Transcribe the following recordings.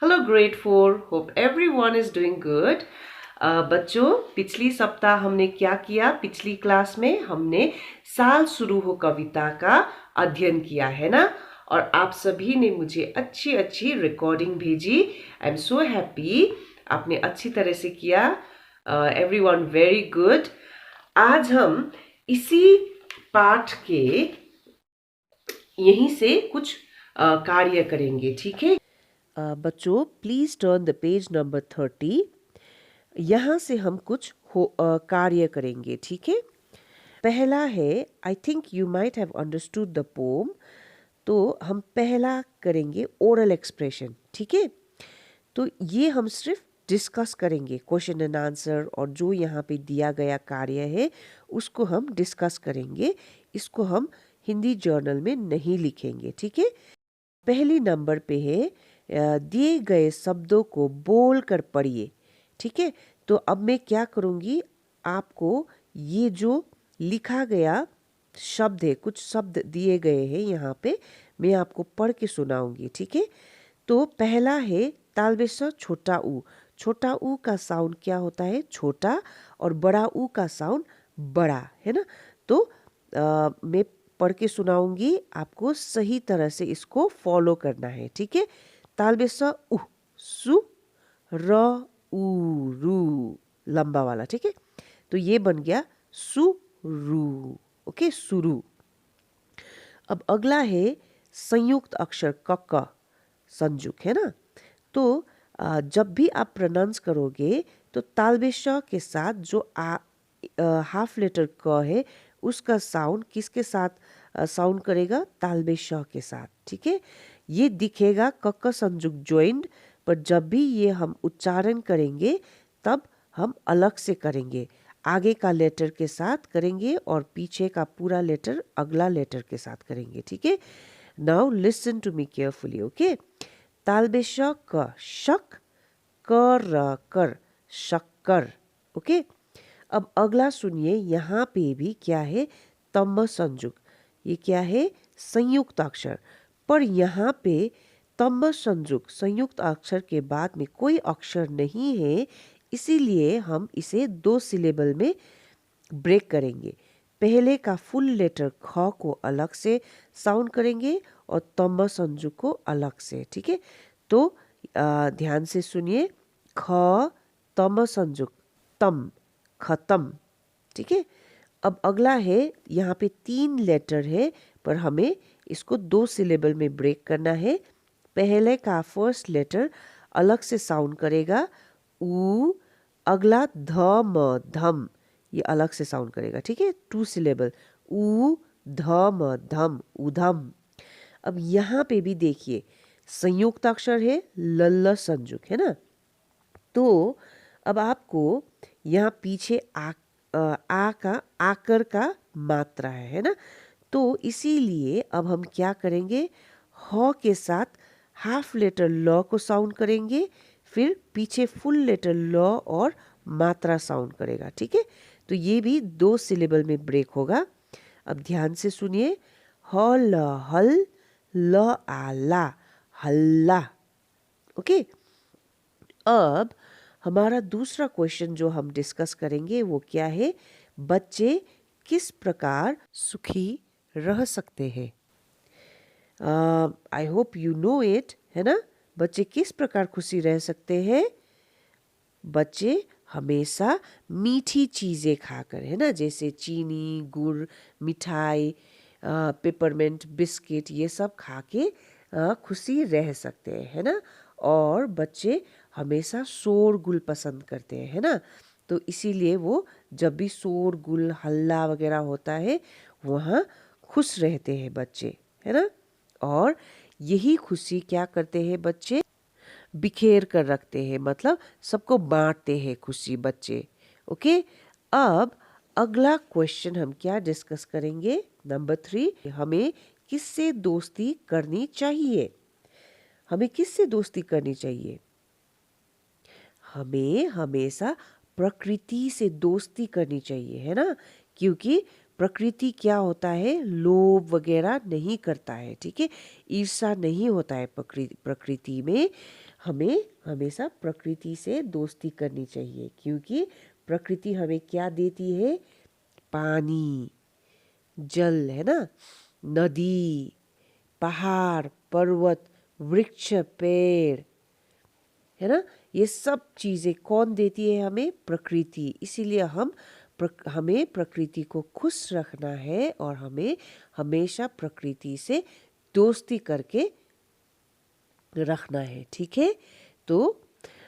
Hello grade 4, hope everyone is doing good. बच्चों, पिछली सप्ताह हमने क्या किया? पिछली क्लास में हमने साल शुरू हो कविता का अध्ययन किया है ना, और आप सभी ने मुझे अच्छी अच्छी रिकॉर्डिंग भेजी। आई एम सो हैप्पी, आपने अच्छी तरह से किया। Everyone very good. आज हम इसी पाठ के यहीं से कुछ कार्य करेंगे, ठीक है? बच्चों, please turn the page number 30। यहाँ से हम कुछ कार्य करेंगे, ठीक है? पहला है, I think you might have understood the pome. तो हम पहला करेंगे ओरल एक्सप्रेशन, ठीक है? तो ये हम सिर्फ डिस्कस करेंगे, क्वेश्चन एंड आंसर, और जो यहाँ पे दिया गया कार्य है उसको हम डिस्कस करेंगे। इसको हम हिंदी जर्नल में नहीं लिखेंगे, ठीक है? पहली नंबर पे है, दिए गए शब्दों को बोल कर पढ़िए, ठीक है? तो अब मैं क्या करूँगी, आपको ये जो लिखा गया शब्द है, कुछ शब्द दिए गए हैं यहाँ पे, मैं आपको पढ़ के सुनाऊंगी, ठीक है? तो पहला है तालबेश छोटा ऊ। छोटा ऊ का साउंड क्या होता है? छोटा, और बड़ा ऊ का साउंड बड़ा, है ना? तो मैं पढ़ के सुनाऊंगी, आपको सही तरह से इसको फॉलो करना है, ठीक है? तालबेश उ, सु, र, उ, रू, लंबा वाला, ठीक है? तो ये बन गया सुरु, ओके, सुरु। अब अगला है संयुक्त अक्षर क, संजुक, है ना? तो जब भी आप प्रोनाउंस करोगे तो तालबेश के साथ जो हाफ लेटर क है उसका साउंड किसके साथ साउंड करेगा? तालबेश के साथ, ठीक है? ये दिखेगा क संजुक ज्वाइंट, पर जब भी ये हम उच्चारण करेंगे तब हम अलग से करेंगे। आगे का लेटर के साथ करेंगे और पीछे का पूरा लेटर अगला लेटर के साथ करेंगे, ठीक है? Now listen to me carefully, okay? तालबेश क, शक, कर, कर, शक्कर, ओके? अब अगला सुनिए, यहाँ पे भी क्या है? तम संजुक। ये क्या है? संयुक्त अक्षर। पर यहाँ पे तम संजुक संयुक्त अक्षर के बाद में कोई अक्षर नहीं है, इसीलिए हम इसे 2 सिलेबल में ब्रेक करेंगे। पहले का फुल लेटर ख को अलग से साउंड करेंगे और तम संजुक को अलग से, ठीक है? तो ध्यान से सुनिए, ख, तम संजुक, तम, खत्म, ठीक है? अब अगला है, यहाँ पे 3 लेटर है, पर हमें इसको 2 सिलेबल में ब्रेक करना है। पहले का फर्स्ट लेटर अलग से साउंड करेगा, ऊ, अगला धम, धम, ये अलग से साउंड करेगा, ठीक है? 2 सिलेबल, ऊ, धम, धम, उधम। अब यहाँ पे भी देखिए, संयुक्त अक्षर है, लल्ल संजुक, है ना? तो अब आपको यहाँ पीछे आ का आकर का मात्रा है ना? तो इसीलिए अब हम क्या करेंगे, ह के साथ हाफ लेटर ल को साउंड करेंगे, फिर पीछे फुल लेटर ल और मात्रा साउंड करेगा, ठीक है? तो ये भी 2 सिलेबल में ब्रेक होगा। अब ध्यान से सुनिए, ह ल हल, ल आ ला, हल्ला, ओके? अब हमारा दूसरा क्वेश्चन जो हम डिस्कस करेंगे वो क्या है? बच्चे किस प्रकार सुखी रह सकते हैं? I hope you know it, है ना? बच्चे किस प्रकार खुशी रह सकते हैं? बच्चे हमेशा मीठी चीज़ें खाकर, है ना? जैसे चीनी, गुड़, मिठाई, पेपरमेंट, बिस्किट, ये सब खा के खुशी रह सकते हैं, है ना? और बच्चे हमेशा शोरगुल पसंद करते हैं, है ना? तो इसीलिए वो जब भी शोरगुल, हल्ला वगैरह होता है वहाँ खुश रहते हैं बच्चे, है ना? और यही खुशी क्या करते हैं बच्चे? बिखेर कर रखते हैं, मतलब सबको बांटते हैं खुशी बच्चे, ओके? अब अगला क्वेश्चन हम क्या डिस्कस करेंगे? नंबर 3, हमें किससे दोस्ती करनी चाहिए? हमें किससे दोस्ती करनी चाहिए? हमें हमेशा प्रकृति से दोस्ती करनी चाहिए, है ना? क्योंकि प्रकृति क्या होता है, लोभ वगैरह नहीं करता है, ठीक है। ईर्ष्या नहीं होता है प्रकृति में। हमें हमेशा प्रकृति से दोस्ती करनी चाहिए, क्योंकि प्रकृति हमें क्या देती है, पानी, जल, है ना, नदी, पहाड़, पर्वत, वृक्ष, पेड़, है ना। ये सब चीज़ें कौन देती है हमें, प्रकृति। इसीलिए हमें प्रकृति को खुश रखना है और हमें हमेशा प्रकृति से दोस्ती करके रखना है, ठीक है। तो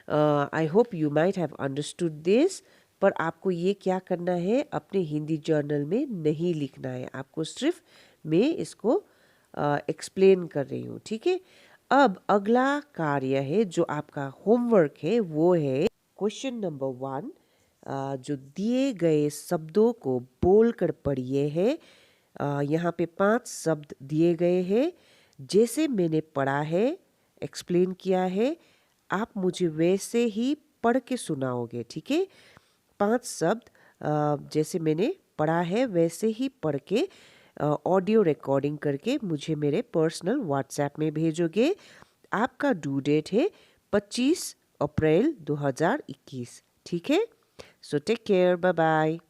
I hope you might have understood this. पर आपको ये क्या करना है, अपने हिंदी जर्नल में नहीं लिखना है, आपको सिर्फ मैं इसको एक्सप्लेन कर रही हूँ, ठीक है। अब अगला कार्य है जो आपका होमवर्क है, वो है क्वेश्चन नंबर 1। जो दिए गए शब्दों को बोलकर पढ़िए है। यहाँ पे 5 शब्द दिए गए हैं, जैसे मैंने पढ़ा है, एक्सप्लेन किया है, आप मुझे वैसे ही पढ़ के सुनाओगे, ठीक है। 5 शब्द जैसे मैंने पढ़ा है वैसे ही पढ़ के ऑडियो रिकॉर्डिंग करके मुझे मेरे पर्सनल व्हाट्सएप में भेजोगे। आपका ड्यू डेट है 25 अप्रैल 2021, ठीक है। So take care, bye bye.